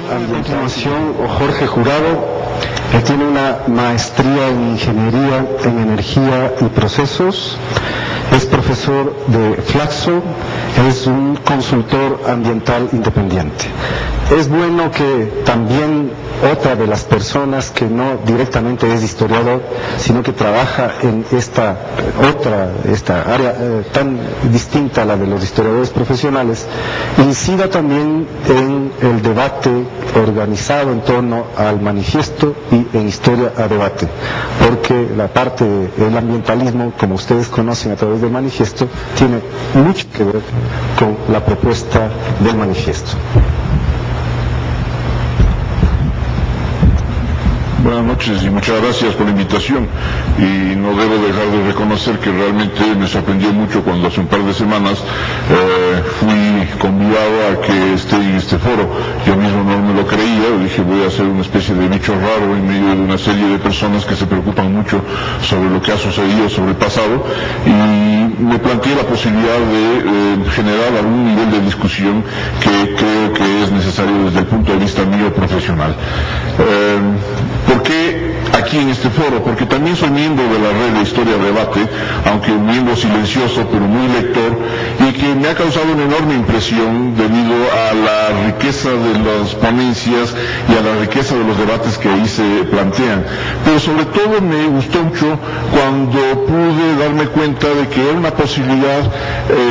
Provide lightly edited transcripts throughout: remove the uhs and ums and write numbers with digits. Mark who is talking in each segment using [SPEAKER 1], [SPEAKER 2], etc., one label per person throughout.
[SPEAKER 1] continuación Jorge Jurado. Él tiene una maestría en Ingeniería en Energía y Procesos, es profesor de Flaxo, es un consultor ambiental independiente. Es bueno que también otra de las personas que no directamente es historiador, sino que trabaja en esta área tan distinta a la de los historiadores profesionales, incida también en el debate organizado en torno al manifiesto y en historia a debate, porque la parte del ambientalismo, como ustedes conocen a través del manifiesto, tiene mucho que ver con la propuesta del manifiesto.
[SPEAKER 2] Buenas noches y muchas gracias por la invitación, y no debo dejar de reconocer que realmente me sorprendió mucho cuando hace un par de semanas fui convidado a que esté en este foro. Yo mismo no me lo creía, dije voy a ser una especie de bicho raro en medio de una serie de personas que se preocupan mucho sobre lo que ha sucedido, sobre el pasado, y me planteé la posibilidad de generar algún nivel de discusión que creo que es necesario desde el punto de vista mío profesional. ¿Por qué aquí en este foro? Porque también soy miembro de la red de Historia Debate, aunque un miembro silencioso pero muy lector, y que me ha causado una enorme impresión debido a la riqueza de las ponencias y a la riqueza de los debates que ahí se plantean. Pero sobre todo me gustó mucho cuando pude darme cuenta de que era una posibilidad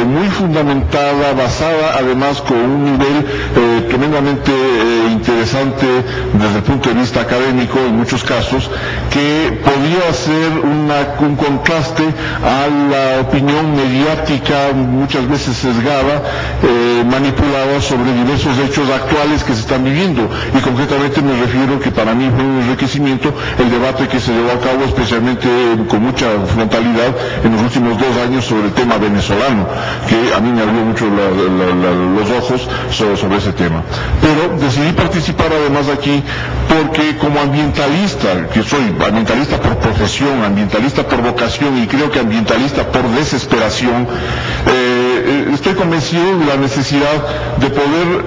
[SPEAKER 2] muy fundamentada, basada además con un nivel tremendamente interesante desde el punto de vista académico en muchos casos, que podía ser un contraste a la opinión mediática muchas veces sesgada, manipulada sobre diversos hechos actuales que se están viviendo, y concretamente me refiero que para mí fue un enriquecimiento el debate que se llevó a cabo especialmente con mucha frontalidad en los últimos 2 años sobre el tema venezolano, que a mí me abrió mucho los ojos sobre ese tema. Pero decidí participar además aquí porque como ambientalista, que soy ambientalista por profesión, ambientalista por vocación y creo que ambientalista por desesperación, estoy convencido de la necesidad de poder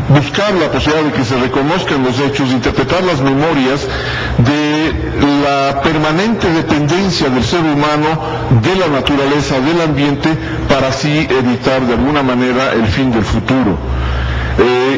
[SPEAKER 2] buscar la posibilidad de que se reconozcan los hechos, interpretar las memorias de la permanente dependencia del ser humano de la naturaleza, del ambiente, para así evitar de alguna manera el fin del futuro.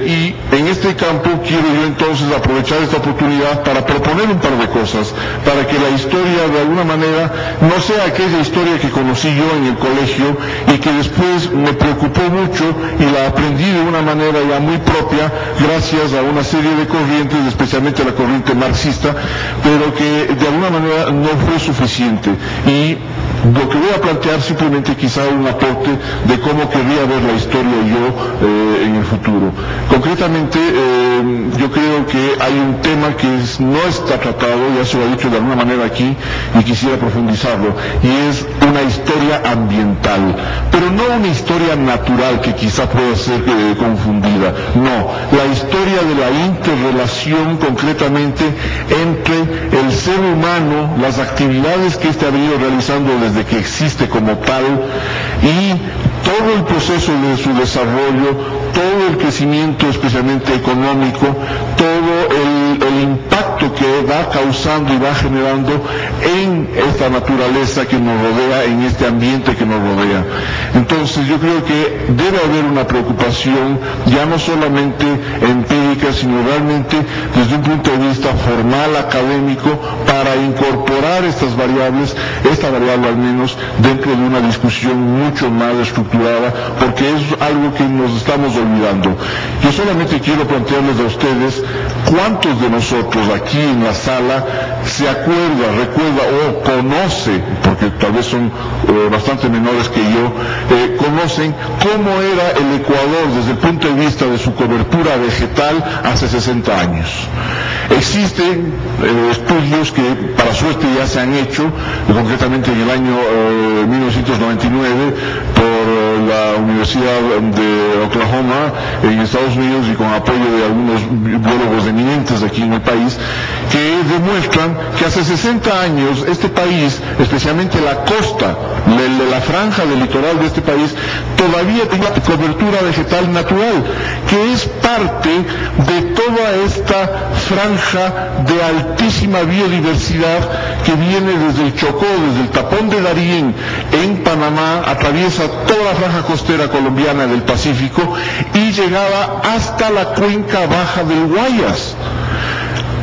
[SPEAKER 2] Y en este campo quiero yo entonces aprovechar esta oportunidad para proponer un par de cosas, para que la historia de alguna manera no sea aquella historia que conocí yo en el colegio y que después me preocupó mucho y la aprendí de una manera ya muy propia gracias a una serie de corrientes, especialmente la corriente marxista, pero que de alguna manera no fue suficiente. Y lo que voy a plantear simplemente quizá un aporte de cómo querría ver la historia yo en el futuro. Concretamente, yo creo que hay un tema que no está tratado, ya se lo he dicho de alguna manera aquí y quisiera profundizarlo, y es una historia ambiental, pero no una historia natural que quizá pueda ser confundida, no, la historia de la interrelación concretamente entre el ser humano, las actividades que éste ha venido realizando desde que existe como tal, y todo el proceso de su desarrollo, todo el crecimiento especialmente económico, todo el impacto que va causando y va generando en esta naturaleza que nos rodea, en este ambiente que nos rodea. Entonces yo creo que debe haber una preocupación ya no solamente empírica, sino realmente desde un punto de vista formal, académico, para incorporar estas variables, esta variable al menos, dentro de una discusión mucho más estructurada, porque es algo que nos estamos olvidando. Yo solamente quiero plantearles a ustedes cuántos de nosotros aquí en la sala se recuerda o conoce, porque tal vez son bastante menores que yo, conocen cómo era el Ecuador desde el punto de vista de su cobertura vegetal hace 60 años. Existen estudios que para suerte ya se han hecho, concretamente en el año 1999 por la Universidad de Oklahoma en Estados Unidos y con apoyo de algunos biólogos eminentes aquí en el país, que demuestran que hace 60 años este país, especialmente la costa, la franja del litoral de este país, todavía tenía cobertura vegetal natural, que es parte de toda esta franja de altísima biodiversidad que viene desde el Chocó, desde el Tapón de Darién en Panamá, atraviesa toda la franja costera colombiana del Pacífico y llegaba hasta la cuenca baja del Guayas.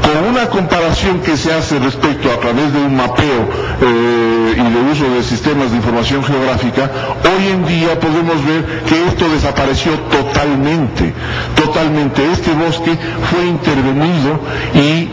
[SPEAKER 2] Con una comparación que se hace respecto a través de un mapeo y de uso de sistemas de información geográfica, hoy en día podemos ver que esto desapareció totalmente. Este bosque fue intervenido y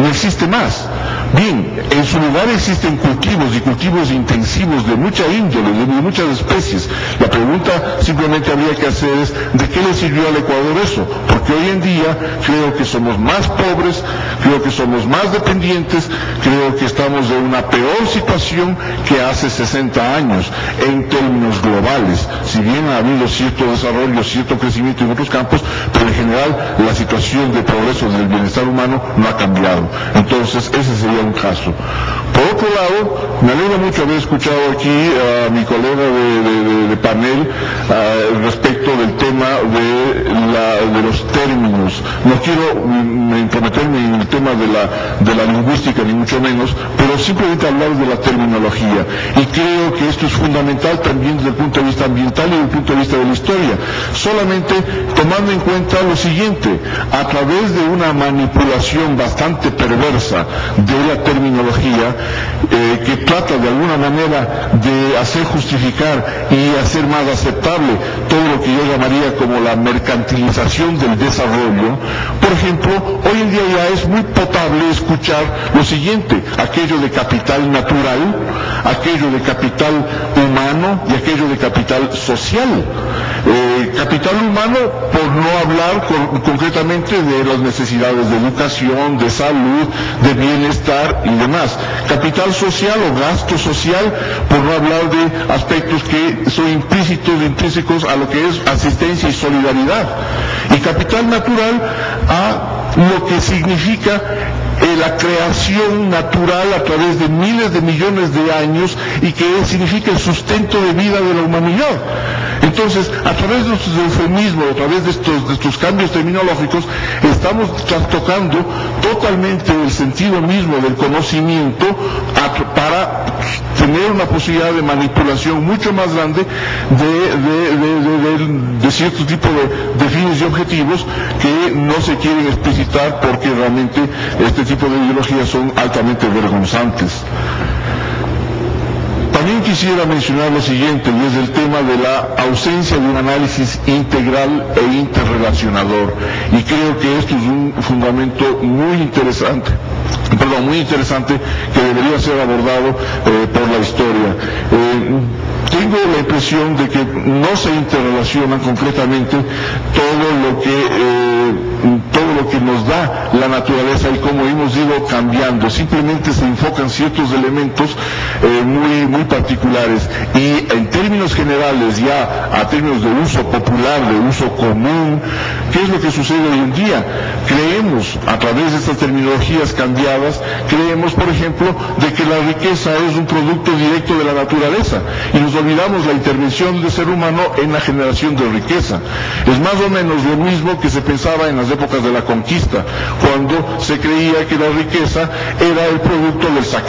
[SPEAKER 2] no existe más. Bien, en su lugar existen cultivos y cultivos intensivos de mucha índole, de muchas especies. La pregunta simplemente habría que hacer es, ¿de qué le sirvió al Ecuador eso? Porque hoy en día creo que somos más pobres, creo que somos más dependientes, creo que estamos en una peor situación que hace 60 años en términos globales. Si bien ha habido cierto desarrollo, cierto crecimiento en otros campos, pero en general la situación de progreso del bienestar humano no ha cambiado. Entonces, ese sería un caso. Por otro lado, me alegra mucho haber escuchado aquí a mi colega de panel respecto del tema de los términos. No quiero intrometerme en el tema de la lingüística, ni mucho menos, pero simplemente hablar de la terminología. Y creo que esto es fundamental también desde el punto de vista ambiental y desde el punto de vista de la historia. Solamente tomando en cuenta lo siguiente, a través de una manipulación bastante perversa de la terminología, que trata de alguna manera de hacer justificar y hacer más aceptable todo lo que yo llamaría como la mercantilización del desarrollo. Por ejemplo, hoy en día ya es muy potable escuchar lo siguiente: aquello de capital natural, aquello de capital humano y aquello de capital social. Capital humano, por no hablar concretamente de las necesidades de educación, de salud, de bienestar y demás. Capital social o gasto social, por no hablar de aspectos que son implícitos, intrínsecos a lo que es asistencia y solidaridad. Y capital natural a lo que significa la creación natural a través de miles de millones de años y que significa el sustento de vida de la humanidad. Entonces, a través de estos eufemismos, a través de estos cambios terminológicos, estamos trastocando totalmente el sentido mismo del conocimiento para tener una posibilidad de manipulación mucho más grande de cierto tipo de fines y objetivos que no se quieren explicitar porque realmente este tipo de ideologías son altamente vergonzantes. También quisiera mencionar lo siguiente, y es el tema de la ausencia de un análisis integral e interrelacionador. Y creo que esto es un fundamento muy interesante que debería ser abordado por la historia. Tengo la impresión de que no se interrelaciona completamente todo lo que nos da la naturaleza y cómo hemos ido cambiando. Simplemente se enfocan ciertos elementos muy particulares, y en términos generales, ya a términos de uso popular, de uso común, ¿qué es lo que sucede hoy en día? Creemos, a través de estas terminologías cambiadas, creemos, por ejemplo, de que la riqueza es un producto directo de la naturaleza, y nos olvidamos la intervención del ser humano en la generación de riqueza. Es más o menos lo mismo que se pensaba en las épocas de la conquista, cuando se creía que la riqueza era el producto del saqueo